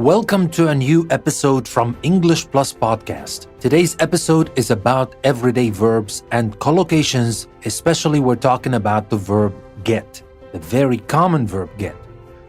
Welcome to a new episode from English Plus Podcast. Today's episode is about everyday verbs and collocations, especially we're talking about the verb get, the very common verb get.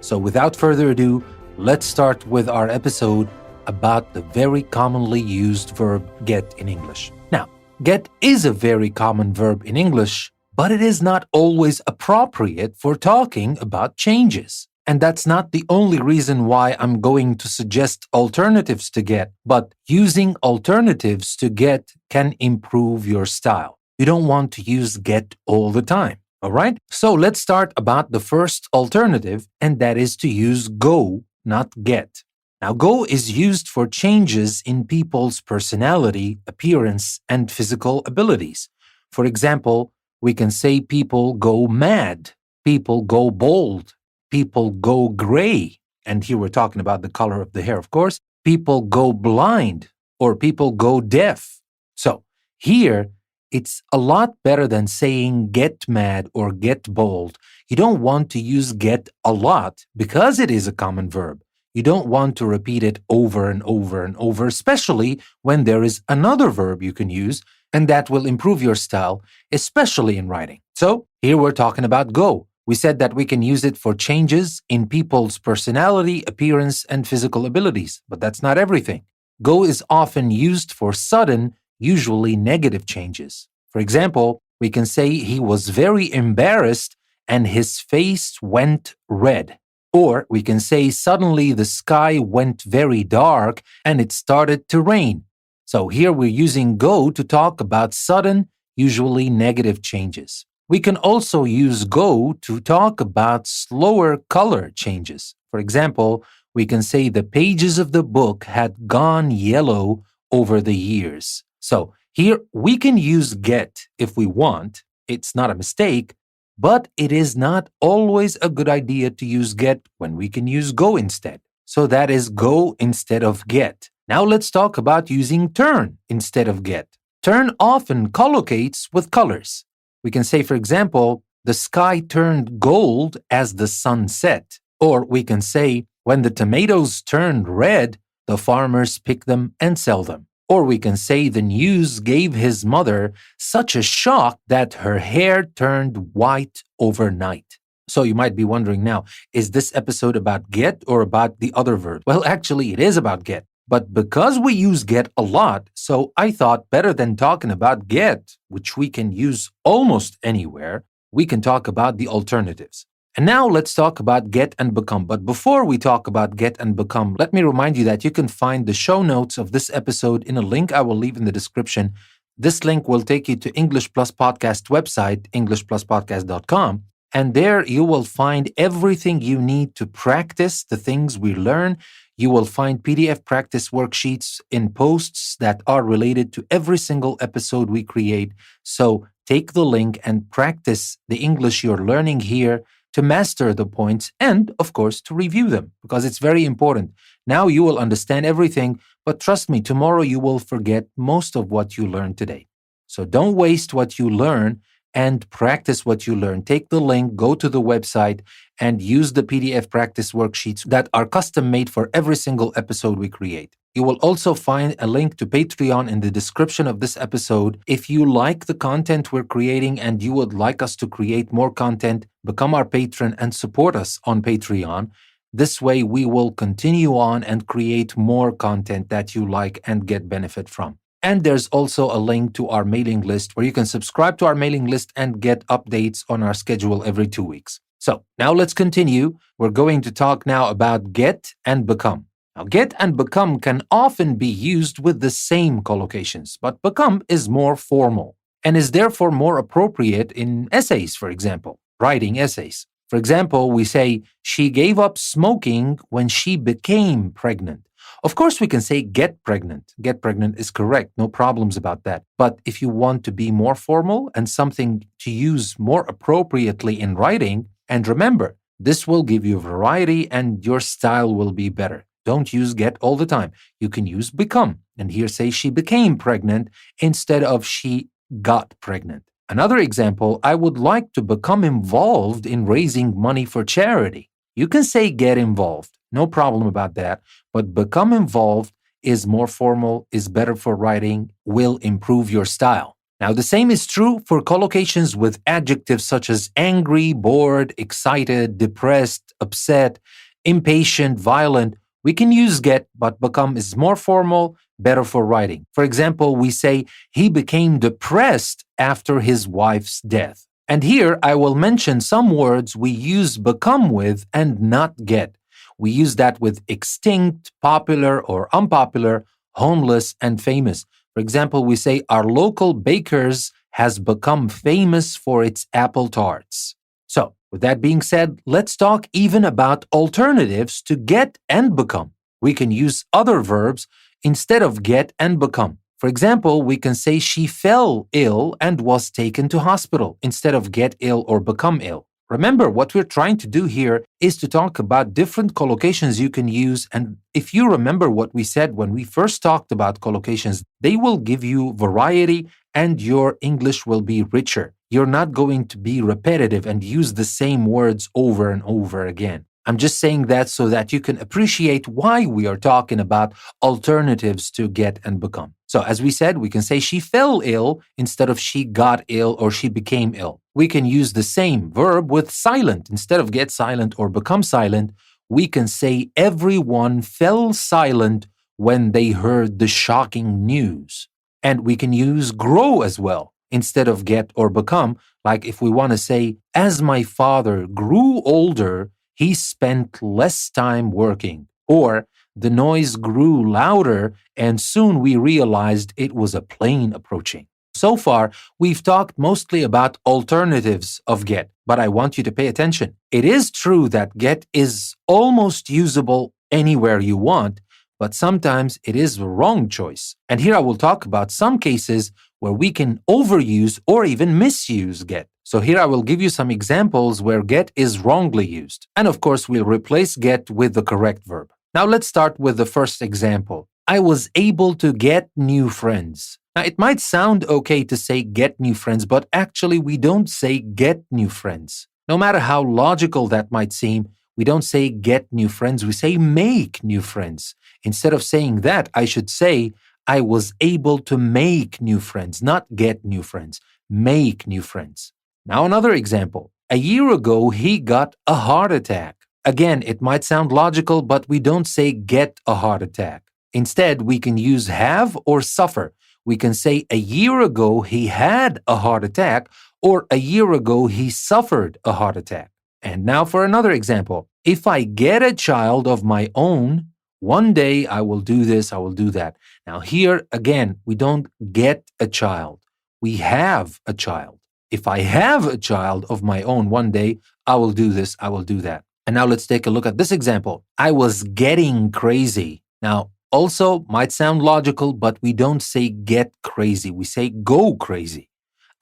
So without further ado, let's start with our episode about the very commonly used verb get in English. Now, get is a very common verb in English, but it is not always appropriate for talking about changes. And that's not the only reason why I'm going to suggest alternatives to get, but using alternatives to get can improve your style. You don't want to use get all the time, all right? So let's start about the first alternative, and that is to use go, not get. Now, go is used for changes in people's personality, appearance, and physical abilities. For example, we can say people go mad, people go bald, people go gray, and here we're talking about the color of the hair, of course. People go blind, or people go deaf. So here, it's a lot better than saying get mad or get bald. You don't want to use get a lot because it is a common verb. You don't want to repeat it over and over and over, especially when there is another verb you can use, and that will improve your style, especially in writing. So here we're talking about go. We said that we can use it for changes in people's personality, appearance, and physical abilities, but that's not everything. Go is often used for sudden, usually negative changes. For example, we can say he was very embarrassed and his face went red. Or we can say suddenly the sky went very dark and it started to rain. So here we're using go to talk about sudden, usually negative changes. We can also use go to talk about slower color changes. For example, we can say the pages of the book had gone yellow over the years. So here we can use get if we want. It's not a mistake, but it is not always a good idea to use get when we can use go instead. So that is go instead of get. Now let's talk about using turn instead of get. Turn often collocates with colors. We can say, for example, the sky turned gold as the sun set. Or we can say, when the tomatoes turned red, the farmers pick them and sell them. Or we can say the news gave his mother such a shock that her hair turned white overnight. So you might be wondering now, is this episode about get or about the other verb? Well, actually, it is about get. But because we use get a lot, so I thought better than talking about get, which we can use almost anywhere, we can talk about the alternatives. And now let's talk about get and become. But before we talk about get and become, let me remind you that you can find the show notes of this episode in a link I will leave in the description. This link will take you to English Plus Podcast website, englishpluspodcast.com. And there you will find everything you need to practice the things we learn. You will find PDF practice worksheets in posts that are related to every single episode we create. So take the link and practice the English you're learning here to master the points and, of course, to review them because it's very important. Now you will understand everything, but trust me, tomorrow you will forget most of what you learned today. So don't waste what you learn and practice what you learn. Take the link, go to the website, and use the PDF practice worksheets that are custom made for every single episode we create. You will also find a link to Patreon in the description of this episode. If you like the content we're creating and you would like us to create more content, become our patron and support us on Patreon. This way we will continue on and create more content that you like and get benefit from. And there's also a link to our mailing list where you can subscribe to our mailing list and get updates on our schedule every 2 weeks. So now let's continue. We're going to talk now about get and become. Now, get and become can often be used with the same collocations, but become is more formal and is therefore more appropriate in essays, for example, writing essays. For example, we say, she gave up smoking when she became pregnant. Of course, we can say get pregnant. Get pregnant is correct. No problems about that. But if you want to be more formal and something to use more appropriately in writing, and remember, this will give you variety and your style will be better. Don't use get all the time. You can use become. And here say she became pregnant instead of she got pregnant. Another example, I would like to become involved in raising money for charity. You can say get involved, No problem about that. But become involved is more formal, is better for writing, will improve your style. Now, the same is true for collocations with adjectives such as angry, bored, excited, depressed, upset, impatient, violent. We can use get, but become is more formal, better for writing. For example, we say, he became depressed after his wife's death. And here I will mention some words we use become with and not get. We use that with extinct, popular, or unpopular, homeless, and famous. For example, we say, our local baker's has become famous for its apple tarts. So, with that being said, let's talk even about alternatives to get and become. We can use other verbs instead of get and become. For example, we can say she fell ill and was taken to hospital instead of get ill or become ill. Remember, what we're trying to do here is to talk about different collocations you can use. And if you remember what we said when we first talked about collocations, they will give you variety and your English will be richer. You're not going to be repetitive and use the same words over and over again. I'm just saying that so that you can appreciate why we are talking about alternatives to get and become. So as we said, we can say she fell ill instead of she got ill or she became ill. We can use the same verb with silent. Instead of get silent or become silent, we can say everyone fell silent when they heard the shocking news. And we can use grow as well instead of get or become. Like if we want to say, as my father grew older, he spent less time working. Or the noise grew louder and soon we realized it was a plane approaching. So far, we've talked mostly about alternatives of get, but I want you to pay attention. It is true that get is almost usable anywhere you want, but sometimes it is the wrong choice. And here I will talk about some cases where we can overuse or even misuse get. So here I will give you some examples where get is wrongly used. And of course, we'll replace get with the correct verb. Now let's start with the first example. I was able to get new friends. Now it might sound okay to say get new friends, but actually we don't say get new friends. No matter how logical that might seem, we don't say get new friends, we say make new friends. Instead of saying that, I should say I was able to make new friends, not get new friends, make new friends. Now another example. A year ago, he got a heart attack. Again, it might sound logical, but we don't say get a heart attack. Instead, we can use have or suffer. We can say a year ago he had a heart attack or a year ago he suffered a heart attack. And now for another example. If I get a child of my own, one day I will do this, I will do that. Now here again, we don't get a child. We have a child. If I have a child of my own one day, I will do this, I will do that. And now let's take a look at this example. I was getting crazy. Now, also might sound logical, but we don't say get crazy. We say go crazy.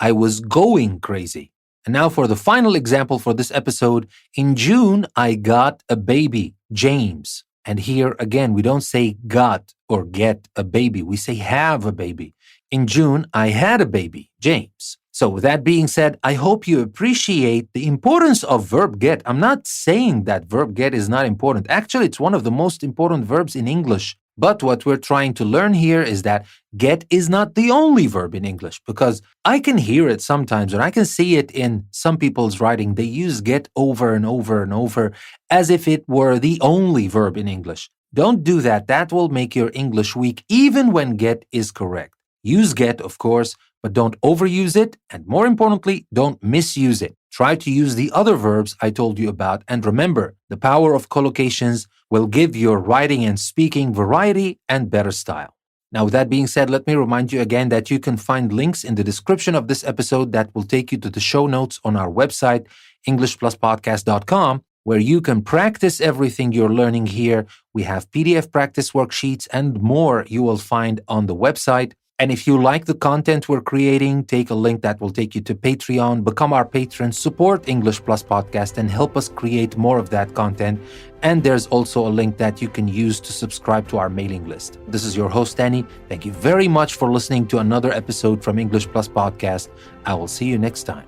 I was going crazy. And now for the final example for this episode. In June, I got a baby, James. And here again, we don't say got or get a baby. We say have a baby. In June, I had a baby, James. So with that being said, I hope you appreciate the importance of verb get. I'm not saying that verb get is not important. Actually, it's one of the most important verbs in English. But what we're trying to learn here is that get is not the only verb in English, because I can hear it sometimes and I can see it in some people's writing. They use get over and over and over as if it were the only verb in English. Don't do that. That will make your English weak even when get is correct. Use get, of course, but don't overuse it, and more importantly, don't misuse it. Try to use the other verbs I told you about, and remember, the power of collocations will give your writing and speaking variety and better style. Now, with that being said, let me remind you again that you can find links in the description of this episode that will take you to the show notes on our website, EnglishPlusPodcast.com, where you can practice everything you're learning here. We have PDF practice worksheets and more you will find on the website. And if you like the content we're creating, take a link that will take you to Patreon, become our patron, support English Plus Podcast, and help us create more of that content. And there's also a link that you can use to subscribe to our mailing list. This is your host, Danny. Thank you very much for listening to another episode from English Plus Podcast. I will see you next time.